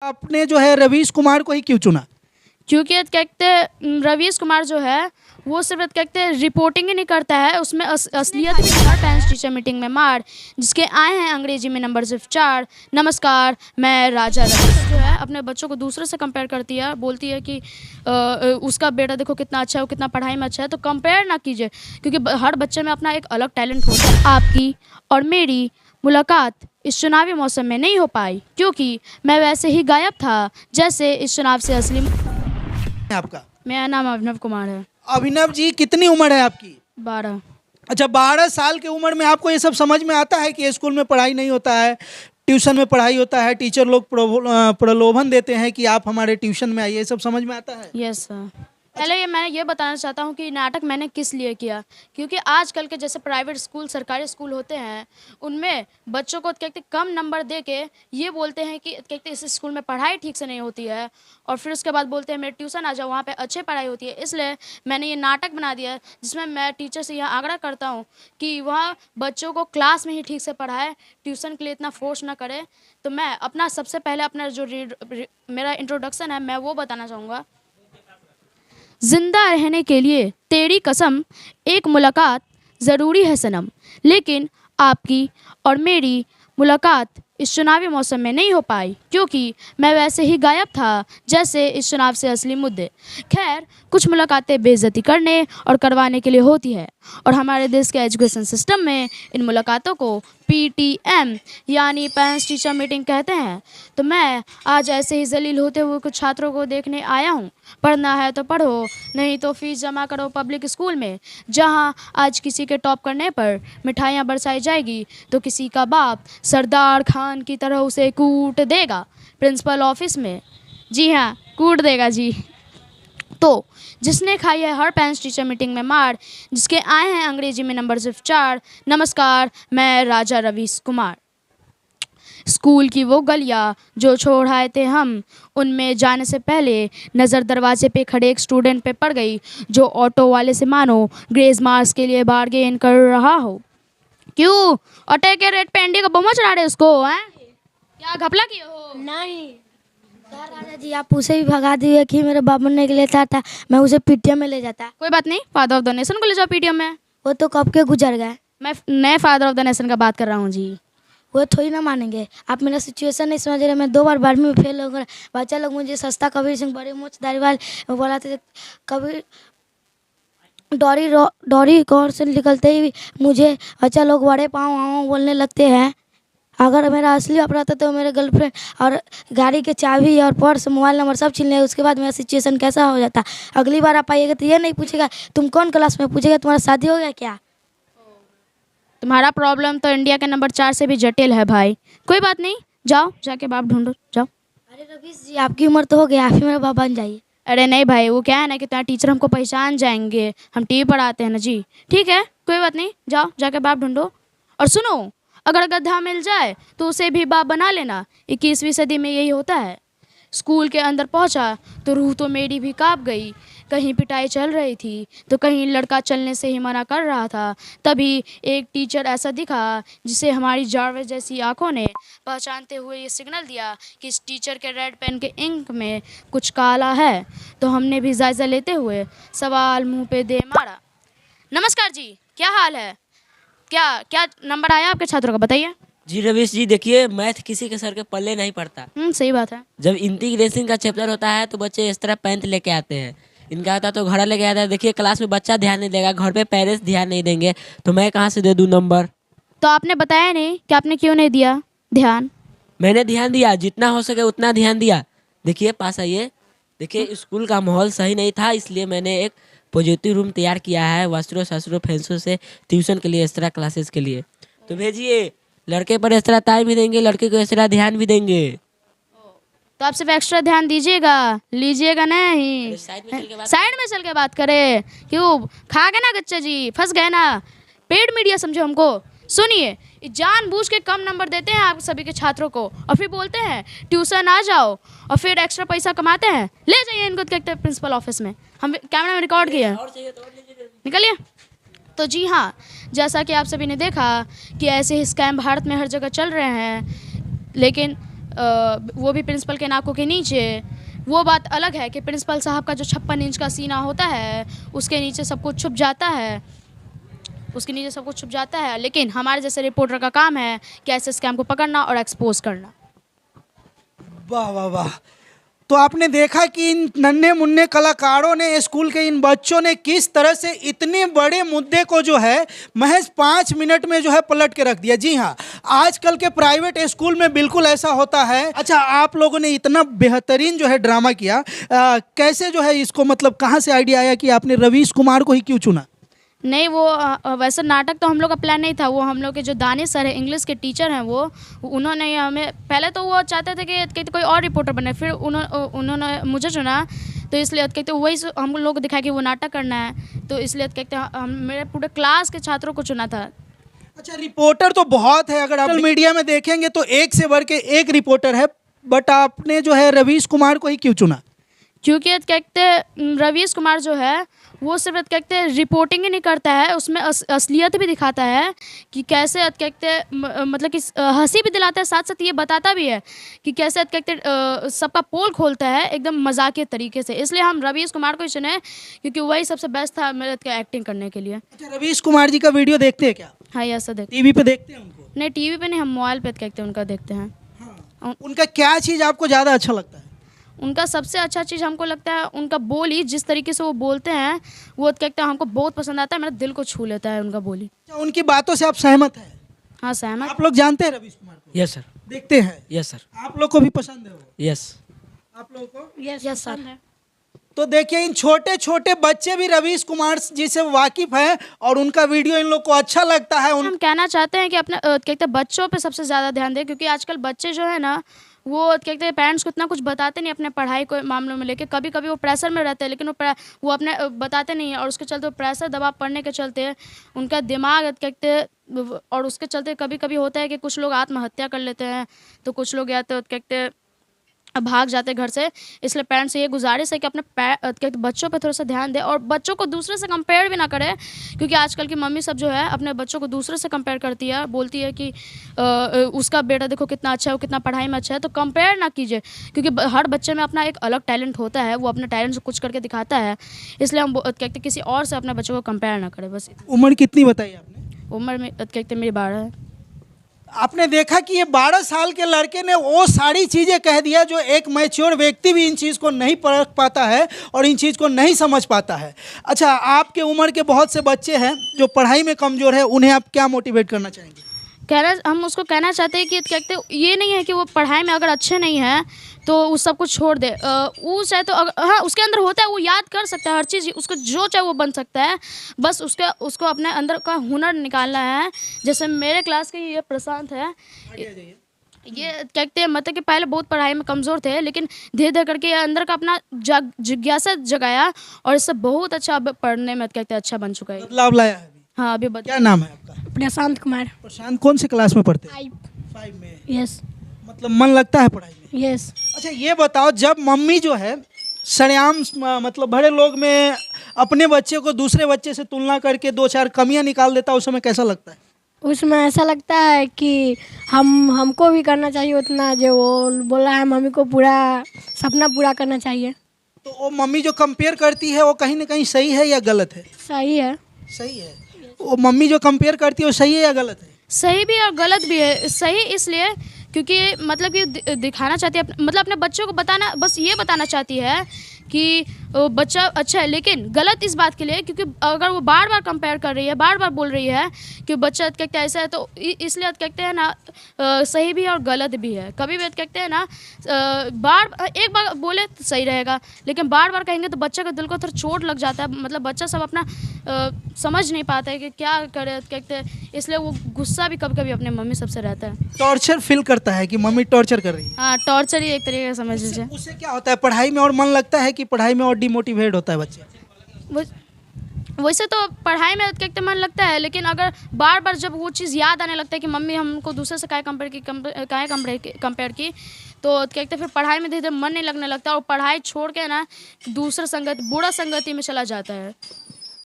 आपने जो है रवीश कुमार को ही क्यों चुना? क्योंकि कहते हैं रवीश कुमार जो है वो सिर्फ कहते हैं रिपोर्टिंग ही नहीं करता है, उसमें असलियत भी है। पेरेंट्स टीचर मीटिंग में मार जिसके आए हैं अंग्रेजी में नंबर सिर्फ 4। नमस्कार, मैं राजा रवीश जो है अपने बच्चों को दूसरे से कंपेयर करती है, बोलती है कि उसका बेटा देखो कितना अच्छा है, वो कितना पढ़ाई में अच्छा है। तो कंपेयर ना कीजिए, क्योंकि हर बच्चे में अपना एक अलग टैलेंट होता है। आपकी और मेरी मुलाकात इस चुनावी मौसम में नहीं हो पाई, क्योंकि मैं वैसे ही गायब था जैसे इस चुनाव से असली। आपका मेरा नाम अभिनव कुमार है। अभिनव जी, कितनी उम्र है आपकी? 12। अच्छा, 12 साल की उम्र में आपको ये सब समझ में आता है कि स्कूल में पढ़ाई नहीं होता है, ट्यूशन में पढ़ाई होता है, टीचर लोग प्रलोभन देते हैं कि आप हमारे ट्यूशन में आइए, ये सब समझ में आता है? Yes sir. पहले मैं ये बताना चाहता हूँ कि नाटक मैंने किस लिए किया, क्योंकि आजकल के जैसे प्राइवेट स्कूल, सरकारी स्कूल होते हैं, उनमें बच्चों को कहते कम नंबर दे के ये बोलते हैं कि कहते इस स्कूल में पढ़ाई ठीक से नहीं होती है, और फिर उसके बाद बोलते हैं मेरे ट्यूशन आ जाओ, वहाँ पे अच्छे पढ़ाई होती है। इसलिए मैंने ये नाटक बना दिया है, जिसमें मैं टीचर से यह आग्रह करता हूँ कि वह बच्चों को क्लास में ही ठीक से पढ़ाए, ट्यूशन के लिए इतना फोर्स ना करे। तो मैं अपना सबसे पहले अपना जो मेरा इंट्रोडक्शन है मैं वो बताना चाहूँगा। जिंदा रहने के लिए तेरी कसम, एक मुलाकात ज़रूरी है सनम, लेकिन आपकी और मेरी मुलाकात इस चुनावी मौसम में नहीं हो पाई, क्योंकि मैं वैसे ही गायब था जैसे इस चुनाव से असली मुद्दे। खैर, कुछ मुलाकातें बेइज्जती करने और करवाने के लिए होती है, और हमारे देश के एजुकेशन सिस्टम में इन मुलाकातों को PTM यानी पेरेंट्स टीचर मीटिंग कहते हैं। तो मैं आज ऐसे ही जलील होते हुए कुछ छात्रों को देखने आया हूँ। पढ़ना है तो पढ़ो, नहीं तो फीस जमा करो पब्लिक स्कूल में, जहाँ आज किसी के टॉप करने पर मिठाइयाँ बरसाई जाएगी तो किसी का बाप सरदार खान की तरह उसे कूट देगा प्रिंसिपल ऑफिस में। जी हाँ, कूट देगा जी। तो जिसने खाई है हर पेरेंट्स टीचर मीटिंग में मार, जिसके आए हैं अंग्रेजी में नंबर सिर्फ 4। नमस्कार, मैं राजा रवीश कुमार। स्कूल की वो गलियाँ जो छोड़ आए थे हम, उनमें जाने से पहले नज़र दरवाजे पे खड़े एक स्टूडेंट पे पड़ गई, जो ऑटो वाले से मानो ग्रेस मार्क्स के लिए बार्गेन कर रहा हो। क्यों ऑटो के रेट पे एंडी का बम चढ़ा रहे उसको हैं? क्या घपला किए हो? नहीं सर, राजा जी आप उसे भी भगा दिए कि मेरे बाप बनने के लिए था मैं उसे PTM में ले जाता। कोई बात नहीं, फादर ऑफ द नेशन को ले जाओ PTM में। वो तो कब के गुजर गए। मैं नए फादर ऑफ द नेशन का बात कर रहा हूँ जी। वो थोड़ी ना मानेंगे। आप मेरा सिचुएशन नहीं समझ रहे। मैं 2 बार 12वीं में फेल हो गया। बच्चा लोग मुझे सस्ता कबीर सिंह बड़े मूंछधारी वाले बोला थे। कबीर डोरी गौर से निकलते ही मुझे बच्चा लोग बड़े पाँव बोलने लगते हैं। अगर मेरा असली अपराध था तो मेरे गर्लफ्रेंड और गाड़ी के चाबी और पर्स मोबाइल नंबर सब छीन लिया। उसके बाद मेरा सिचुएशन कैसा हो जाता। अगली बार आप आइएगा तो ये नहीं पूछेगा तुम कौन क्लास में, पूछेगा तुम्हारा शादी हो गया क्या। तुम्हारा प्रॉब्लम तो इंडिया के नंबर 4 से भी जटिल है भाई। कोई बात नहीं, जाओ जाके बाप ढूंढो जाओ। अरे रवीश जी, आपकी उम्र तो हो गई, आप ही मेरा बाप बन जाइए। अरे नहीं भाई, वो क्या है ना कि तुम्हारा टीचर हमको पहचान जाएंगे, हम TV पढ़ाते हैं ना जी। ठीक है, कोई बात नहीं, जाओ जाके बाप ढूंढो। और सुनो, अगर गधा मिल जाए तो उसे भी बाप बना लेना। 21वीं सदी में यही होता है। स्कूल के अंदर पहुंचा तो रूह तो मेरी भी कांप गई। कहीं पिटाई चल रही थी तो कहीं लड़का चलने से ही मना कर रहा था। तभी एक टीचर ऐसा दिखा जिसे हमारी जारवेज जैसी आंखों ने पहचानते हुए ये सिग्नल दिया कि इस टीचर के रेड पेन के इंक में कुछ काला है। तो हमने भी जायज़ा लेते हुए सवाल मुंह पे दे मारा। नमस्कार जी, क्या हाल है? क्या क्या नंबर आया आपके छात्रों का, बताइए। जी रवीश जी, देखिए मैथ किसी के सर के पल्ले नहीं पड़ता। सही बात है। जब इंटीग्रेशन का चैप्टर होता है तो बच्चे इस तरह पेंट लेके आते हैं। इनका होता है तो घड़ा लेके आता है। देखिए क्लास में बच्चा ध्यान नहीं देगा, घर पे पेरेंट्स ध्यान नहीं देंगे, तो मैं कहाँ से दे दूँ नंबर। तो आपने बताया नहीं कि आपने क्यों नहीं दिया ध्यान। मैंने ध्यान दिया, जितना हो सके उतना ध्यान दिया। देखिए पास आइए। देखिए स्कूल का माहौल सही नहीं था, इसलिए मैंने एक पॉजिटिव रूम तैयार किया है वास्त्रो शास्त्रो फैंसो से ट्यूशन के लिए, इस तरह क्लासेस के लिए। तो भेजिए, लड़के पर इस तरह टाइम भी देंगे, लड़के को इस तरह ध्यान भी देंगे। तो आप सिर्फ एक्स्ट्रा ध्यान दीजिएगा, लीजिएगा नहीं। साइड में चल के बात करे। क्यों खा गए ना गच्चा जी, फंस गए ना। पेड मीडिया समझो हमको। सुनिए, जानबूझ के कम नंबर देते हैं आप सभी के छात्रों को, और फिर बोलते हैं ट्यूशन आ जाओ, और फिर एक्स्ट्रा पैसा कमाते हैं। ले जाइए इनको प्रिंसिपल ऑफिस में, हम कैमरा में रिकॉर्ड किया है, निकलिए। तो जी हाँ, जैसा कि आप सभी ने देखा कि ऐसे ही स्कैम भारत में हर जगह चल रहे हैं, लेकिन वो भी प्रिंसिपल के नाकों के नीचे। वो बात अलग है कि प्रिंसिपल साहब का जो 56 इंच का सीना होता है उसके नीचे सब कुछ छुप जाता है, उसके नीचे सब कुछ छुप जाता है। लेकिन हमारे जैसे रिपोर्टर का काम है कि ऐसे स्कैम को पकड़ना और एक्सपोज करना। वाह वाह वाह। तो आपने देखा कि इन नन्हे मुन्ने कलाकारों ने, स्कूल के इन बच्चों ने किस तरह से इतने बड़े मुद्दे को जो है महज 5 मिनट में जो है पलट के रख दिया। जी हाँ, आजकल के प्राइवेट स्कूल में बिल्कुल ऐसा होता है। अच्छा, आप लोगों ने इतना बेहतरीन जो है ड्रामा किया, कैसे जो है इसको, मतलब कहाँ से आइडिया आया कि आपने रवीश कुमार को ही क्यों चुना? नहीं, वो वैसे नाटक तो हम लोग का प्लान नहीं था। वो हम लोग के जो दानिश सर है, इंग्लिश के टीचर हैं, वो उन्होंने हमें, पहले तो वो चाहते थे कि कोई और रिपोर्टर बने, फिर उन्होंने मुझे चुना। तो इसलिए कहते वही हम लोग को दिखाया कि वो नाटक करना है, तो इसलिए कहते हम मेरे पूरे क्लास के छात्रों को चुना था। अच्छा, रिपोर्टर तो बहुत है, अगर आप मीडिया में देखेंगे तो एक से बढ़ के एक रिपोर्टर है, बट आपने जो है रवीश कुमार को ही क्यों चुना? क्योंकि कहते रवीश कुमार जो है वो सिर्फ कहते रिपोर्टिंग ही नहीं करता है, उसमें असलियत भी दिखाता है कि कैसे कहते मतलब कि हंसी भी दिलाता है, साथ साथ ये बताता भी है कि कैसे कहते सबका पोल खोलता है एकदम मजाकिया तरीके से। इसलिए हम रवीश कुमार को ही चुने क्योंकि वही सबसे बेस्ट था मेरे एक्टिंग करने के लिए। अच्छा, रवीश कुमार जी का वीडियो देखते हैं क्या? हाँ, ऐसा देखते। टीवी पे देखते हैं उनको? नहीं, टीवी पे नहीं, हम मोबाइल पे कहते उनका देखते हैं। हाँ। उनका क्या चीज़ आपको ज़्यादा अच्छा लगता है? उनका सबसे अच्छा चीज़ हमको लगता है उनका बोली, जिस तरीके से वो बोलते हैं वो कहते हैं हमको बहुत पसंद आता है, मेरा दिल को छू लेता है उनका बोली। उनकी बातों से आप सहमत हैं? हाँ, सहमत। आप लोग जानते हैं रवीश कुमार को? Yes sir. देखते हैं? Yes sir. आप लोग को भी पसंद है वो? यस। आप लोगों को? Yes sir. तो देखिए, इन छोटे छोटे बच्चे भी रवीश कुमार जी से वाकिफ हैं और उनका वीडियो इन लोग को अच्छा लगता है। हम कहना चाहते हैं कि अपने कहते बच्चों पे सबसे ज़्यादा ध्यान दें, क्योंकि आजकल बच्चे जो है ना वो कहते हैं पेरेंट्स को इतना कुछ बताते नहीं अपने पढ़ाई को मामलों में लेके। कभी कभी वो प्रेशर में रहते हैं, लेकिन वो अपने बताते नहीं है, और उसके चलते प्रेशर दबाव पड़ने के चलते उनका दिमाग कहते, और उसके चलते कभी कभी होता है कि कुछ लोग आत्महत्या कर लेते हैं, तो कुछ लोग या तो कहते भाग जाते घर से। इसलिए पेरेंट्स से ये गुजारिश है कि अपने बच्चों पे थोड़ा सा ध्यान दें और बच्चों को दूसरे से कंपेयर भी ना करें, क्योंकि आजकल की मम्मी सब जो है अपने बच्चों को दूसरे से कंपेयर करती है, बोलती है कि उसका बेटा देखो कितना अच्छा है, वो कितना पढ़ाई में अच्छा है। तो कंपेयर ना कीजिए, क्योंकि हर बच्चे में अपना एक अलग टैलेंट होता है, वो अपने टैलेंट से कुछ करके दिखाता है। इसलिए हम कहते किसी और से अपने बच्चों को कंपेयर ना करें। बस उम्र कितनी बताई आपने? उम्र में कहते मेरी 12 है। आपने देखा कि ये 12 साल के लड़के ने वो सारी चीज़ें कह दिया जो एक मैच्योर व्यक्ति भी इन चीज़ को नहीं परख पाता है और इन चीज़ को नहीं समझ पाता है। अच्छा, आपके उम्र के बहुत से बच्चे हैं जो पढ़ाई में कमज़ोर है, उन्हें आप क्या मोटिवेट करना चाहेंगे? हम उसको कहना चाहते हैं कि कहते ये नहीं है कि वो पढ़ाई में अगर अच्छे नहीं हैं तो उस सब कुछ छोड़ दे। वो चाहे तो हाँ, उसके अंदर होता है, वो याद कर सकता है हर चीज़, उसको जो चाहे वो बन सकता है। बस उसको अपने अंदर का हुनर निकालना है। जैसे मेरे क्लास के ये प्रशांत है, ये कहते हैं मतलब कि पहले बहुत पढ़ाई में कमज़ोर थे, लेकिन धीरे धीरे करके अंदर का अपना जिज्ञासा जगाया और इससे बहुत अच्छा पढ़ने में कहते हैं अच्छा बन चुका है। बदलाव लाया है? हाँ, अभी क्या नाम है आपका? प्रशांत कुमार। प्रशांत कौन से क्लास में पढ़ते हैं? 5 में। यस। मतलब मन लगता है पढ़ाई में? यस। अच्छा, ये बताओ, जब मम्मी जो है सरेआम मतलब बड़े लोग में अपने बच्चे को दूसरे बच्चे से तुलना करके 2-4 कमियां निकाल देता है, उस समय कैसा लगता है? उसमें ऐसा लगता है कि हमको भी करना चाहिए उतना जो वो बोला है, मम्मी को पूरा सपना पूरा करना चाहिए। तो वो मम्मी जो कंपेयर करती है वो कहीं ना कहीं सही है या गलत है? सही है। सही है। वो मम्मी जो कंपेयर करती है वो सही है या गलत है? सही भी और गलत भी है। सही इसलिए क्योंकि मतलब कि दिखाना चाहती है, मतलब अपने बच्चों को बताना, बस ये बताना चाहती है कि बच्चा अच्छा है, लेकिन गलत इस बात के लिए क्योंकि अगर वो बार बार कंपेयर कर रही है, बार बार बोल रही है कि बच्चा कहते हैं ऐसा है, तो इसलिए कहते हैं ना सही भी है और गलत भी है। कभी भी कहते हैं ना एक बार बोले तो सही रहेगा, लेकिन बार बार कहेंगे तो बच्चे का दिल को थोड़ा चोट लग जाता है। मतलब बच्चा सब अपना समझ नहीं पाता है कि क्या करे, कहते हैं इसलिए वो गुस्सा भी कभी कभी अपने मम्मी सबसे रहता है। टॉर्चर फील करता है कि मम्मी टॉर्चर कर रही है? हाँ, टॉर्चर ही एक तरीके का समझ लीजिए। उससे क्या होता है, पढ़ाई में और मन लगता है कि पढ़ाई में और डिमोटिवेट होता है बच्चा? वैसे तो पढ़ाई में कहते मन लगता है, लेकिन अगर बार बार जब वो चीज़ याद आने लगता है कि मम्मी हमको दूसरे से काहे कंपेयर की, तो कहते फिर पढ़ाई में धीरे धीरे मन नहीं लगने लगता और पढ़ाई छोड़ के ना दूसरा संगत, बुरा संगति में चला जाता है।